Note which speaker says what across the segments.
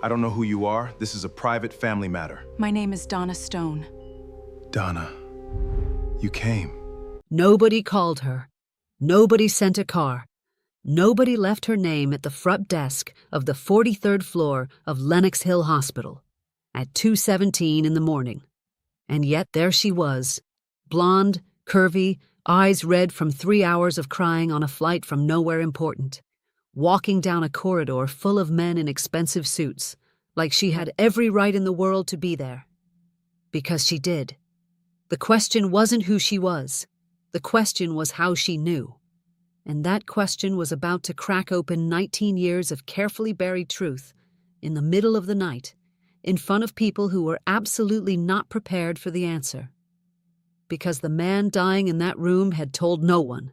Speaker 1: I don't know who you are. This is a private family matter.
Speaker 2: My name is Donna Stone.
Speaker 1: Donna, you came.
Speaker 3: Nobody called her. Nobody sent a car. Nobody left her name at the front desk of the 43rd floor of Lenox Hill Hospital at 2:17 in the morning. And yet there she was, blonde, curvy, eyes red from 3 hours of crying on a flight from nowhere important, walking down a corridor full of men in expensive suits, like she had every right in the world to be there. Because she did. The question wasn't who she was. The question was how she knew. And that question was about to crack open 19 years of carefully buried truth in the middle of the night, in front of people who were absolutely not prepared for the answer. Because the man dying in that room had told no one.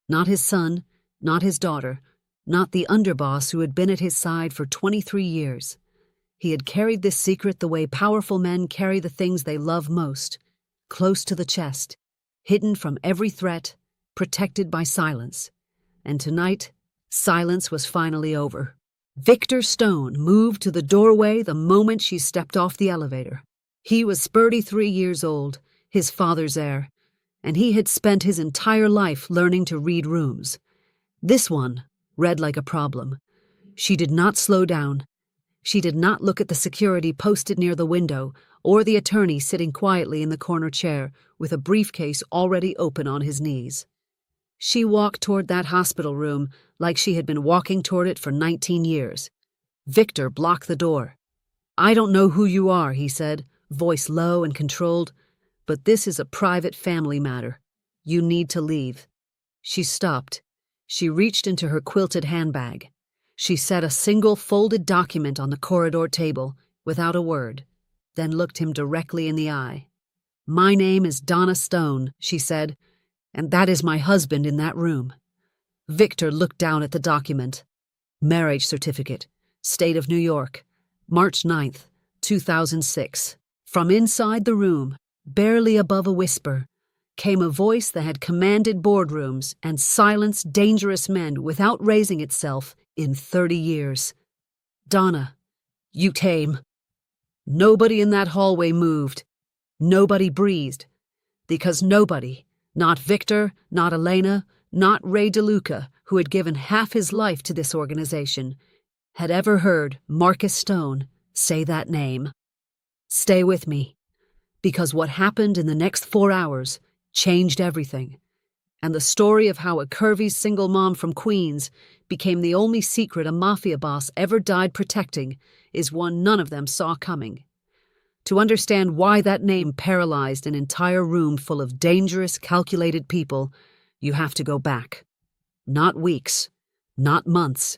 Speaker 3: Not his son, not his daughter, not the underboss who had been at his side for 23 years. He had carried this secret the way powerful men carry the things they love most, close to the chest, hidden from every threat, protected by silence. And tonight, silence was finally over. Victor Stone moved to the doorway the moment she stepped off the elevator. He was 33 years old, his father's heir, and he had spent his entire life learning to read rooms. This one read like a problem. She did not slow down. She did not look at the security posted near the window or the attorney sitting quietly in the corner chair with a briefcase already open on his knees. She walked toward that hospital room like she had been walking toward it for 19 years. Victor blocked the door. "I don't know who you are," he said, voice low and controlled, "but this is a private family matter. You need to leave." She stopped. She reached into her quilted handbag. She set a single folded document on the corridor table without a word, then looked him directly in the eye. "My name is Donna Stone," she said, "and that is my husband in that room." Victor looked down at the document. Marriage certificate, State of New York, March 9th, 2006. From inside the room, barely above a whisper, came a voice that had commanded boardrooms and silenced dangerous men without raising itself in 30 years. "Donna, you came." Nobody in that hallway moved. Nobody breathed. Because nobody, not Victor, not Elena, not Ray DeLuca, who had given half his life to this organization, had ever heard Marcus Stone say that name. Stay with me, because what happened in the next 4 hours changed everything. And the story of how a curvy single mom from Queens became the only secret a mafia boss ever died protecting is one none of them saw coming. To understand why that name paralyzed an entire room full of dangerous, calculated people, you have to go back. Not weeks, not months,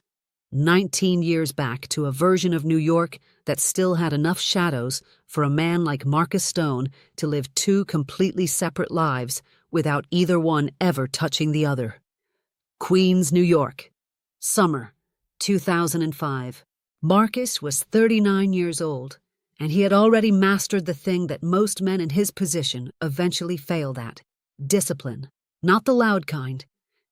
Speaker 3: 19 years back to a version of New York that still had enough shadows for a man like Marcus Stone to live 2 completely separate lives without either one ever touching the other. Queens, New York. Summer, 2005. Marcus was 39 years old, and he had already mastered the thing that most men in his position eventually failed at: discipline. Not the loud kind.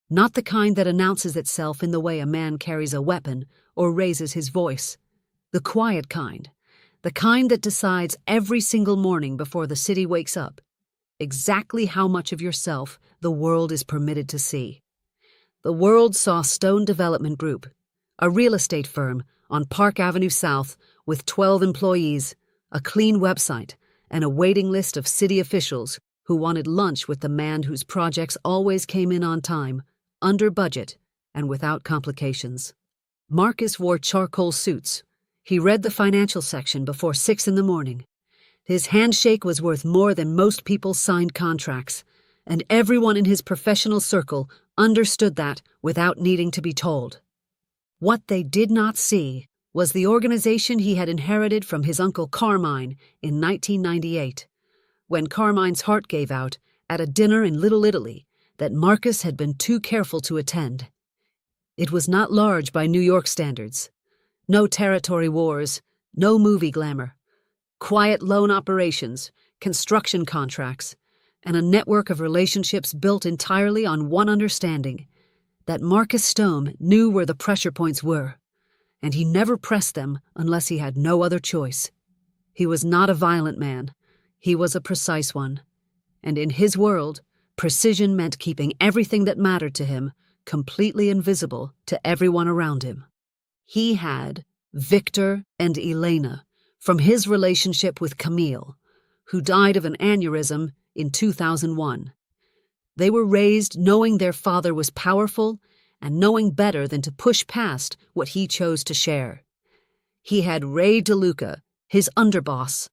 Speaker 3: Not the kind that announces itself in the way a man carries a weapon or raises his voice. The quiet kind. The kind that decides every single morning before the city wakes up exactly how much of yourself the world is permitted to see. The world saw Stone Development Group, a real estate firm on Park Avenue South with 12 employees, a clean website, and a waiting list of city officials who wanted lunch with the man whose projects always came in on time, under budget, and without complications. Marcus wore charcoal suits. He read the financial section before 6 in the morning. His handshake was worth more than most people's signed contracts, and everyone in his professional circle understood that without needing to be told. What they did not see was the organization he had inherited from his uncle Carmine in 1998, when Carmine's heart gave out at a dinner in Little Italy that Marcus had been too careful to attend. It was not large by New York standards. No territory wars, no movie glamour. Quiet loan operations, construction contracts, and a network of relationships built entirely on one understanding: that Marcus Stone knew where the pressure points were, and he never pressed them unless he had no other choice. He was not a violent man. He was a precise one. And in his world, precision meant keeping everything that mattered to him completely invisible to everyone around him. He had Victor and Elena from his relationship with Camille, who died of an aneurysm in 2001. They were raised knowing their father was powerful and knowing better than to push past what he chose to share. He had Ray DeLuca, his underboss,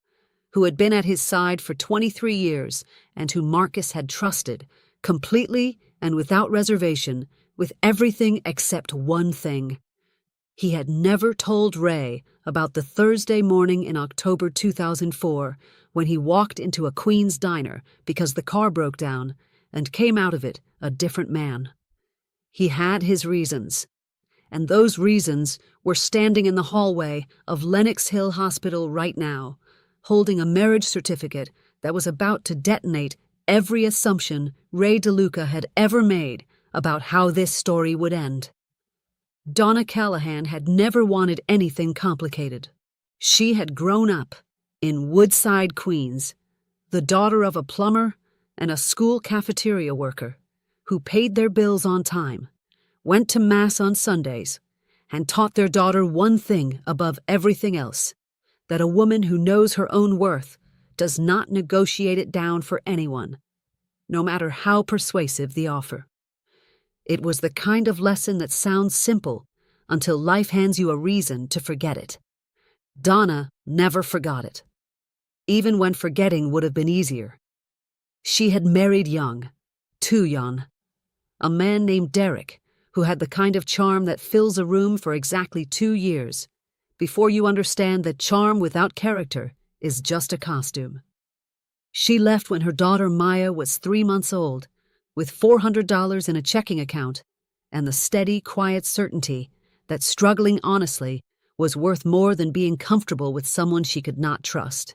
Speaker 3: who had been at his side for 23 years and who Marcus had trusted, completely and without reservation, with everything except one thing. He had never told Ray about the Thursday morning in October 2004 when he walked into a Queen's diner because the car broke down and came out of it a different man. He had his reasons, and those reasons were standing in the hallway of Lenox Hill Hospital right now, holding a marriage certificate that was about to detonate every assumption Ray DeLuca had ever made about how this story would end. Donna Callahan had never wanted anything complicated. She had grown up in Woodside, Queens, the daughter of a plumber and a school cafeteria worker who paid their bills on time, went to Mass on Sundays, and taught their daughter one thing above everything else, that a woman who knows her own worth does not negotiate it down for anyone, no matter how persuasive the offer. It was the kind of lesson that sounds simple until life hands you a reason to forget it. Donna never forgot it, even when forgetting would have been easier. She had married young, too young, a man named Derek, who had the kind of charm that fills a room for exactly 2 years, before you understand that charm without character is just a costume. She left when her daughter Maya was 3 months old, with $400 in a checking account and the steady, quiet certainty that struggling honestly was worth more than being comfortable with someone she could not trust.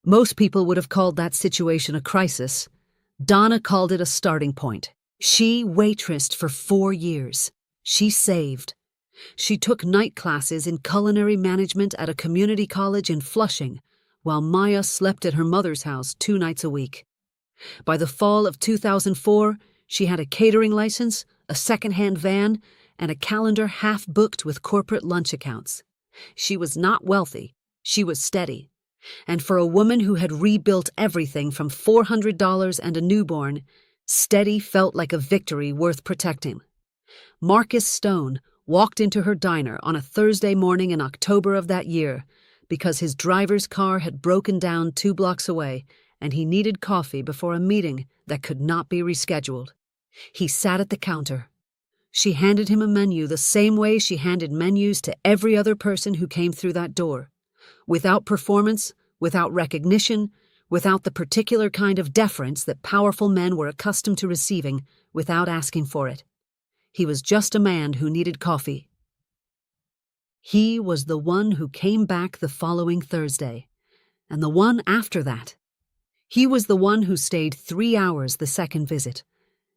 Speaker 3: Most people would have called that situation a crisis. Donna called it a starting point. She waitressed for 4 years. She saved. She took night classes in culinary management at a community college in Flushing, while Maya slept at her mother's house 2 nights a week. By the fall of 2004, she had a catering license, a second-hand van, and a calendar half-booked with corporate lunch accounts. She was not wealthy. She was steady. And for a woman who had rebuilt everything from $400 and a newborn, steady felt like a victory worth protecting. Marcus Stone walked into her diner on a Thursday morning in October of that year because his driver's car had broken down 2 blocks away and he needed coffee before a meeting that could not be rescheduled. He sat at the counter. She handed him a menu the same way she handed menus to every other person who came through that door. Without performance, without recognition, without the particular kind of deference that powerful men were accustomed to receiving without asking for it. He was just a man who needed coffee. He was the one who came back the following Thursday, and the one after that. He was the one who stayed 3 hours the second visit,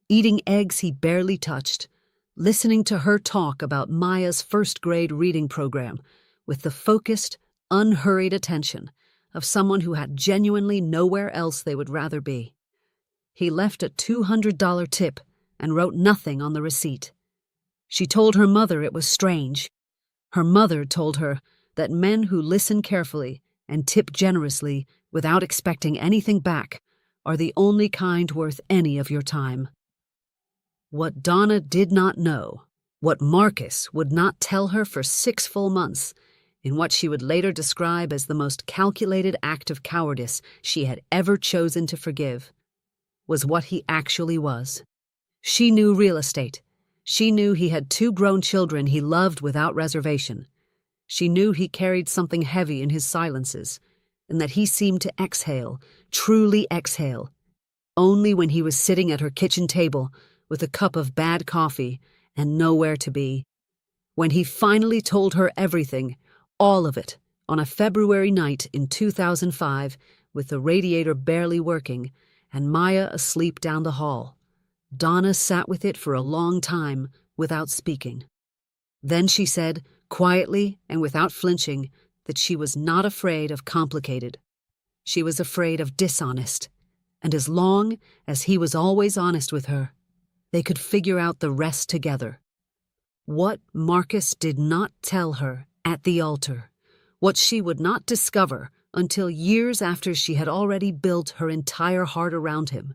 Speaker 3: eating eggs he barely touched, listening to her talk about Maya's first-grade reading program with the focused, unhurried attention of someone who had genuinely nowhere else they would rather be. He left a $200 tip and wrote nothing on the receipt. She told her mother it was strange. Her mother told her that men who listen carefully and tip generously without expecting anything back are the only kind worth any of your time. What Donna did not know, what Marcus would not tell her for 6 full months, in what she would later describe as the most calculated act of cowardice she had ever chosen to forgive, was what he actually was. She knew real estate. She knew he had 2 grown children he loved without reservation. She knew he carried something heavy in his silences, and that he seemed to exhale, truly exhale, only when he was sitting at her kitchen table with a cup of bad coffee and nowhere to be. When he finally told her everything, all of it, on a February night in 2005, with the radiator barely working and Maya asleep down the hall, Donna sat with it for a long time without speaking. Then she said, quietly and without flinching, that she was not afraid of complicated. She was afraid of dishonest, and as long as he was always honest with her, they could figure out the rest together. What Marcus did not tell her at the altar, what she would not discover until years after she had already built her entire heart around him,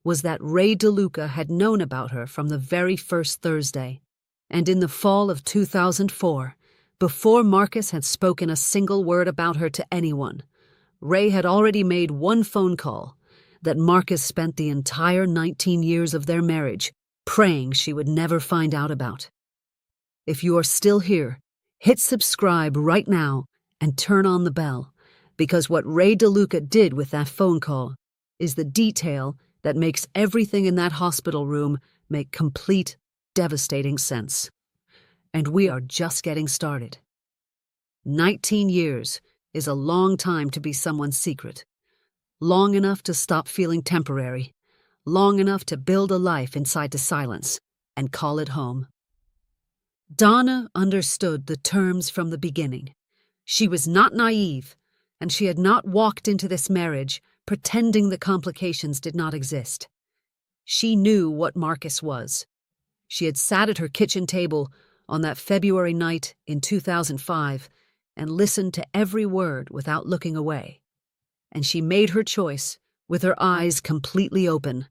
Speaker 3: was that Ray DeLuca had known about her from the very first Thursday. And in the fall of 2004, before Marcus had spoken a single word about her to anyone, Ray had already made one phone call that Marcus spent the entire 19 years of their marriage praying she would never find out about. If you are still here, hit subscribe right now and turn on the bell, because what Ray DeLuca did with that phone call is the detail that makes everything in that hospital room make complete, devastating sense. And we are just getting started. 19 years is a long time to be someone's secret. Long enough to stop feeling temporary. Long enough to build a life inside the silence and call it home. Donna understood the terms from the beginning. She was not naive, and she had not walked into this marriage pretending the complications did not exist. She knew what Marcus was. She had sat at her kitchen table on that February night in 2005 and listened to every word without looking away. And she made her choice with her eyes completely open.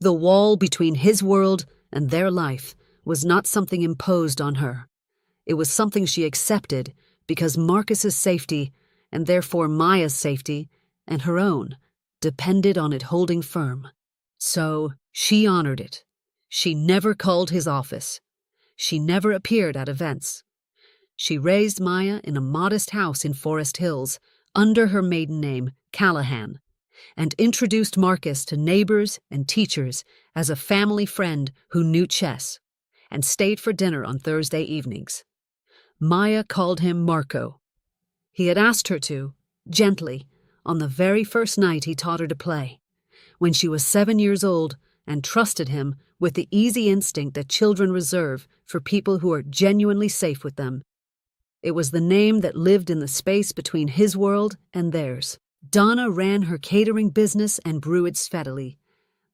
Speaker 3: The wall between his world and their life was not something imposed on her. It was something she accepted because Marcus's safety, and therefore Maya's safety, and her own, depended on it holding firm. So she honored it. She never called his office. She never appeared at events. She raised Maya in a modest house in Forest Hills under her maiden name, Callahan, and introduced Marcus to neighbors and teachers as a family friend who knew chess, and stayed for dinner on Thursday evenings. Maya called him Marco. He had asked her to, gently, on the very first night he taught her to play, when she was 7 years old, and trusted him with the easy instinct that children reserve for people who are genuinely safe with them. It was the name that lived in the space between his world and theirs. Donna ran her catering business and grew it steadily.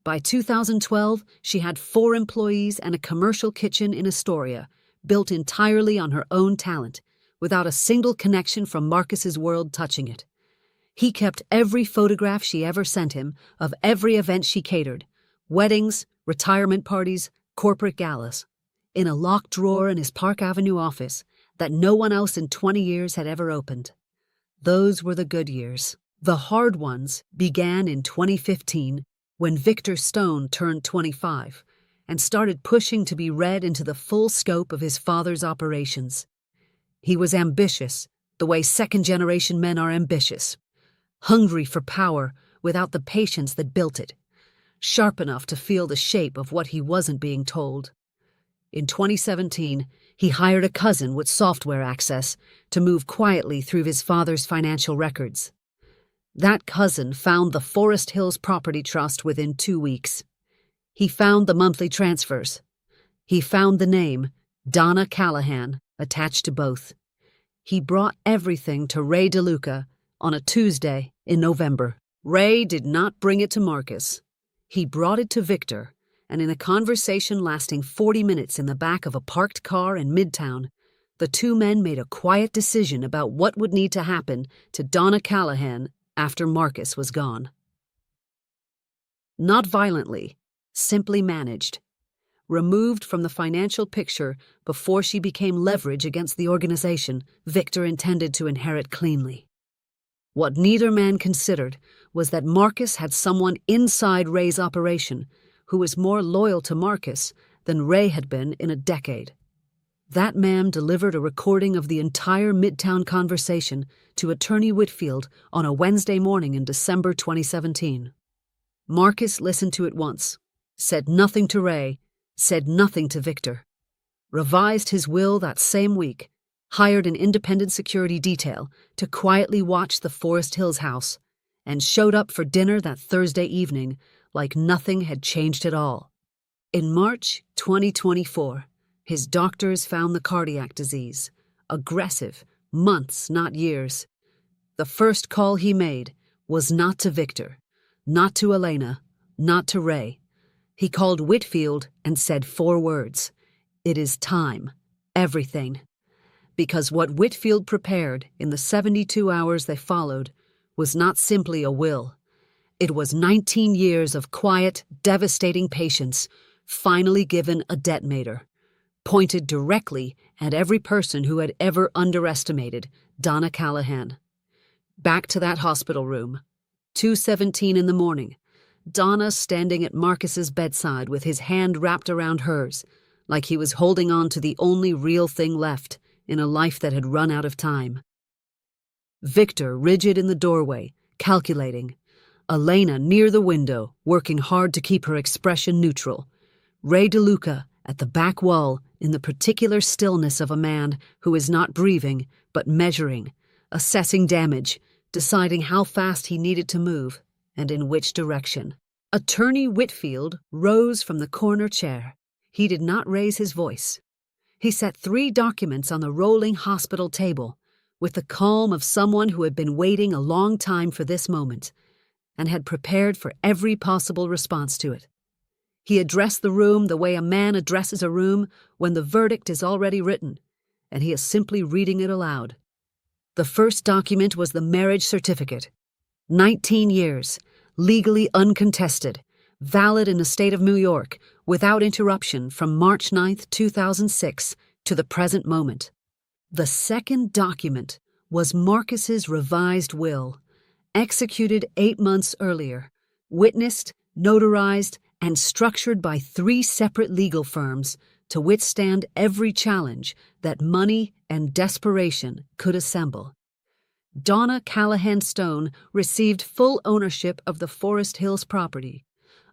Speaker 3: By 2012, she had 4 employees and a commercial kitchen in Astoria, built entirely on her own talent, without a single connection from Marcus's world touching it. He kept every photograph she ever sent him of every event she catered, weddings, retirement parties, corporate galas, in a locked drawer in his Park Avenue office that no one else in 20 years had ever opened. Those were the good years. The hard ones began in 2015 when Victor Stone turned 25 and started pushing to be read into the full scope of his father's operations. He was ambitious, the way second-generation men are ambitious, hungry for power without the patience that built it, sharp enough to feel the shape of what he wasn't being told. In 2017, he hired a cousin with software access to move quietly through his father's financial records. That cousin found the Forest Hills Property Trust within 2 weeks. He found the monthly transfers. He found the name, Donna Callahan, attached to both. He brought everything to Ray DeLuca on a Tuesday in November. Ray did not bring it to Marcus. He brought it to Victor, and in a conversation lasting 40 minutes in the back of a parked car in Midtown, the two men made a quiet decision about what would need to happen to Donna Callahan after Marcus was gone. Not violently, simply managed. Removed from the financial picture before she became leverage against the organization Victor intended to inherit cleanly. What neither man considered was that Marcus had someone inside Ray's operation who was more loyal to Marcus than Ray had been in a decade. That man delivered a recording of the entire Midtown conversation to Attorney Whitfield on a Wednesday morning in December 2017. Marcus listened to it once, said nothing to Ray, said nothing to Victor, revised his will that same week, hired an independent security detail to quietly watch the Forest Hills house, and showed up for dinner that Thursday evening like nothing had changed at all. In March 2024, his doctors found the cardiac disease, aggressive, months, not years. The first call he made was not to Victor, not to Elena, not to Ray. He called Whitfield and said 4 words. It is time. Everything. Because what Whitfield prepared in the 72 hours they followed was not simply a will. It was 19 years of quiet, devastating patience, finally given a detonator, pointed directly at every person who had ever underestimated Donna Callahan. Back to that hospital room. 2:17 in the morning. Donna standing at Marcus's bedside with his hand wrapped around hers, like he was holding on to the only real thing left in a life that had run out of time. Victor rigid in the doorway, calculating. Elena near the window, working hard to keep her expression neutral. Ray DeLuca at the back wall in the particular stillness of a man who is not breathing but measuring, assessing damage, deciding how fast he needed to move and in which direction. Attorney Whitfield rose from the corner chair. He did not raise his voice. He set 3 documents on the rolling hospital table with the calm of someone who had been waiting a long time for this moment and had prepared for every possible response to it. He addressed the room the way a man addresses a room when the verdict is already written, and he is simply reading it aloud. The first document was the marriage certificate. 19 years, legally uncontested, valid in the state of New York, without interruption from March 9th, 2006 to the present moment. The second document was Marcus's revised will, executed 8 months earlier, witnessed, notarized, and structured by 3 separate legal firms to withstand every challenge that money and desperation could assemble. Donna Callahan Stone received full ownership of the Forest Hills property,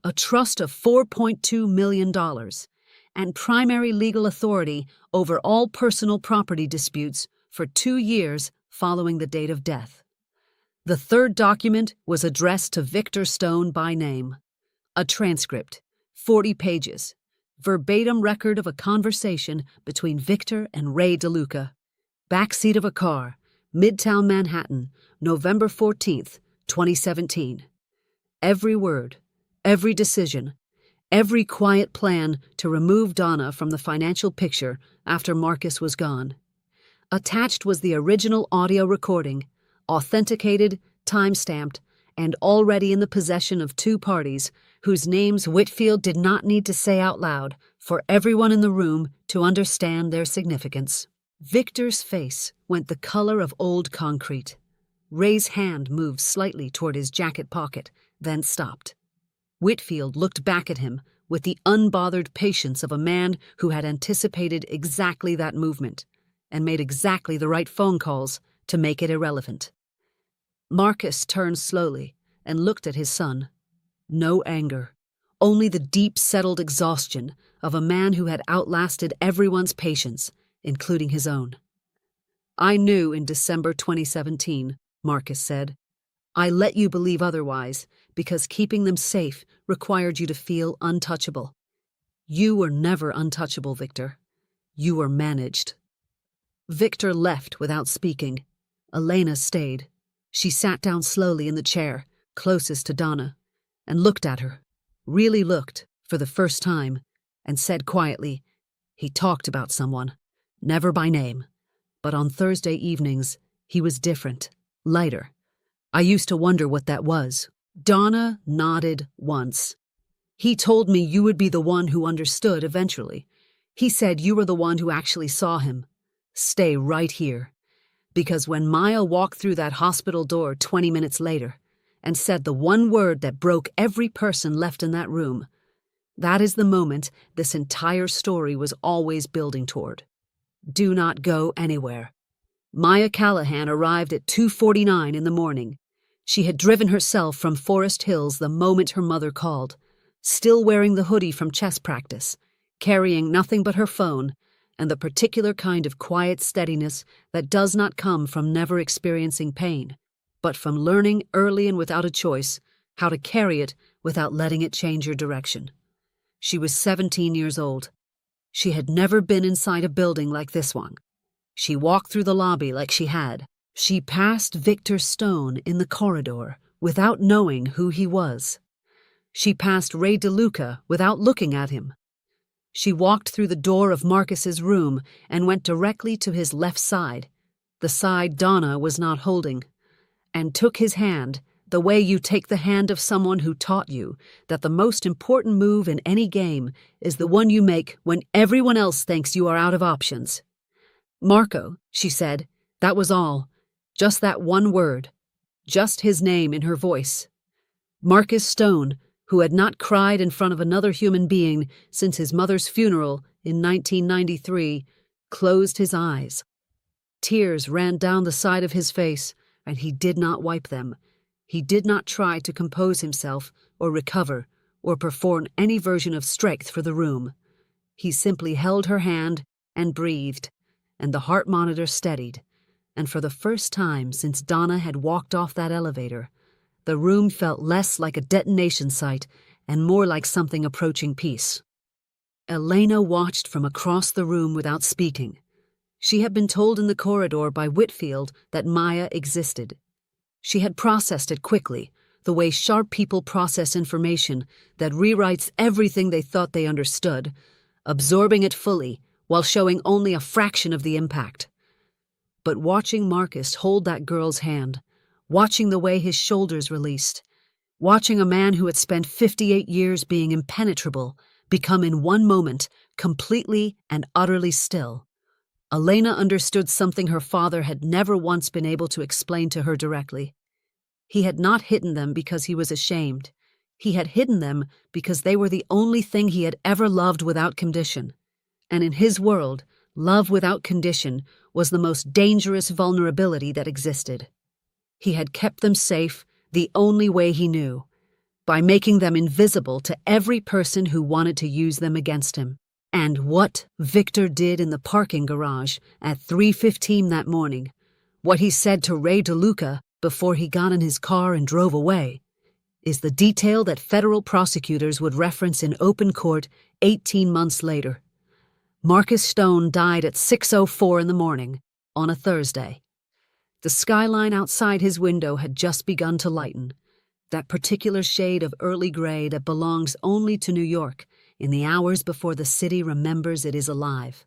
Speaker 3: a trust of $4.2 million, and primary legal authority over all personal property disputes for 2 years following the date of death. The third document was addressed to Victor Stone by name. A transcript, 40 pages, verbatim record of a conversation between Victor and Ray DeLuca. Backseat of a car, Midtown Manhattan, November 14th, 2017. Every word, every decision, every quiet plan to remove Donna from the financial picture after Marcus was gone. Attached was the original audio recording, authenticated, time-stamped, and already in the possession of 2 parties whose names Whitfield did not need to say out loud for everyone in the room to understand their significance. Victor's face went the color of old concrete. Ray's hand moved slightly toward his jacket pocket, then stopped. Whitfield looked back at him with the unbothered patience of a man who had anticipated exactly that movement and made exactly the right phone calls to make it irrelevant. Marcus turned slowly and looked at his son. No anger, only the deep-settled exhaustion of a man who had outlasted everyone's patience, including his own. "I knew in December 2017, Marcus said. I let you believe otherwise because keeping them safe required you to feel untouchable. You were never untouchable, Victor. You were managed." Victor left without speaking. Elena stayed. She sat down slowly in the chair, closest to Donna, and looked at her, really looked, for the first time, and said quietly, "He talked about someone, never by name, but on Thursday evenings, he was different, lighter. I used to wonder what that was." Donna nodded once. "He told me you would be the one who understood eventually. He said you were the one who actually saw him. Stay right here. Because when Maya walked through that hospital door 20 minutes later and said the one word that broke every person left in that room, that is the moment this entire story was always building toward. Do not go anywhere." Maya Callahan arrived at 2:49 in the morning. She had driven herself from Forest Hills the moment her mother called, still wearing the hoodie from chess practice, carrying nothing but her phone and the particular kind of quiet steadiness that does not come from never experiencing pain, but from learning early and without a choice how to carry it without letting it change your direction. She was 17 years old. She had never been inside a building like this one. She walked through the lobby like she had. She passed Victor Stone in the corridor without knowing who he was. She passed Ray DeLuca without looking at him. She walked through the door of Marcus's room and went directly to his left side, the side Donna was not holding, and took his hand the way you take the hand of someone who taught you that the most important move in any game is the one you make when everyone else thinks you are out of options. "Marco," she said. That was all. Just that one word. Just his name in her voice. Marcus Stone, who had not cried in front of another human being since his mother's funeral in 1993, closed his eyes. Tears ran down the side of his face, and he did not wipe them. He did not try to compose himself or recover or perform any version of strength for the room. He simply held her hand and breathed, and the heart monitor steadied. And for the first time since Donna had walked off that elevator, the room felt less like a detonation site and more like something approaching peace. Elena watched from across the room without speaking. She had been told in the corridor by Whitfield that Maya existed. She had processed it quickly, the way sharp people process information that rewrites everything they thought they understood, absorbing it fully while showing only a fraction of the impact. But watching Marcus hold that girl's hand, watching the way his shoulders released, watching a man who had spent 58 years being impenetrable become in one moment completely and utterly still, Elena understood something her father had never once been able to explain to her directly. He had not hidden them because he was ashamed. He had hidden them because they were the only thing he had ever loved without condition. And in his world, love without condition was the most dangerous vulnerability that existed. He had kept them safe the only way he knew, by making them invisible to every person who wanted to use them against him. And what Victor did in the parking garage at 3:15 that morning, what he said to Ray DeLuca before he got in his car and drove away, is the detail that federal prosecutors would reference in open court 18 months later. Marcus Stone died at 6:04 in the morning, on a Thursday. The skyline outside his window had just begun to lighten, that particular shade of early gray that belongs only to New York in the hours before the city remembers it is alive.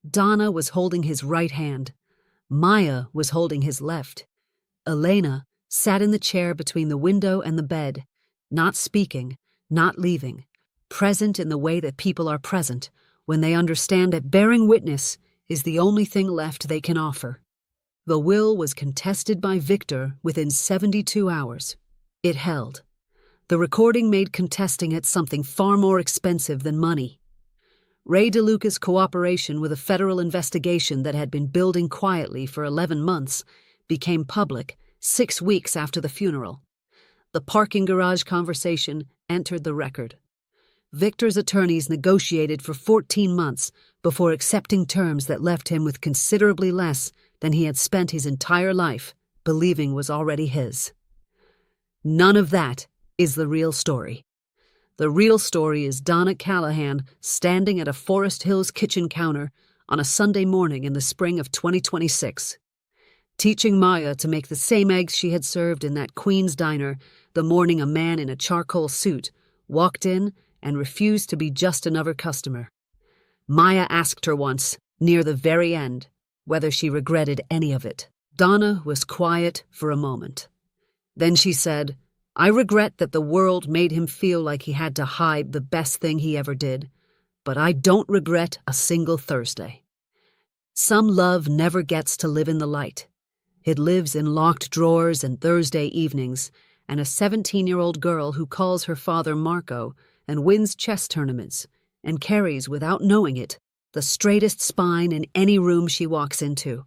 Speaker 3: Donna was holding his right hand. Maya was holding his left. Elena sat in the chair between the window and the bed, not speaking, not leaving, present in the way that people are present when they understand that bearing witness is the only thing left they can offer. The will was contested by Victor within 72 hours. It held. The recording made contesting it something far more expensive than money. Ray DeLuca's cooperation with a federal investigation that had been building quietly for 11 months became public 6 weeks after the funeral. The parking garage conversation entered the record. Victor's attorneys negotiated for 14 months before accepting terms that left him with considerably less than he had spent his entire life believing was already his. None of that is the real story. The real story is Donna Callahan standing at a Forest Hills kitchen counter on a Sunday morning in the spring of 2026, teaching Maya to make the same eggs she had served in that Queen's diner the morning a man in a charcoal suit walked in and refused to be just another customer. Maya asked her once, near the very end, whether she regretted any of it. Donna was quiet for a moment. Then she said, "I regret that the world made him feel like he had to hide the best thing he ever did, but I don't regret a single Thursday." Some love never gets to live in the light. It lives in locked drawers and Thursday evenings, and a 17-year-old girl who calls her father Marco and wins chess tournaments and carries, without knowing it, the straightest spine in any room she walks into.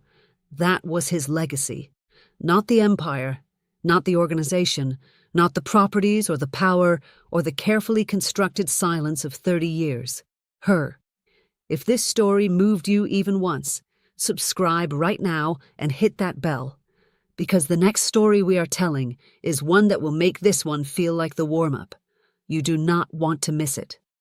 Speaker 3: That was his legacy. Not the empire, not the organization, not the properties or the power or the carefully constructed silence of 30 years. Her. If this story moved you even once, subscribe right now and hit that bell, because the next story we are telling is one that will make this one feel like the warm-up. You do not want to miss it.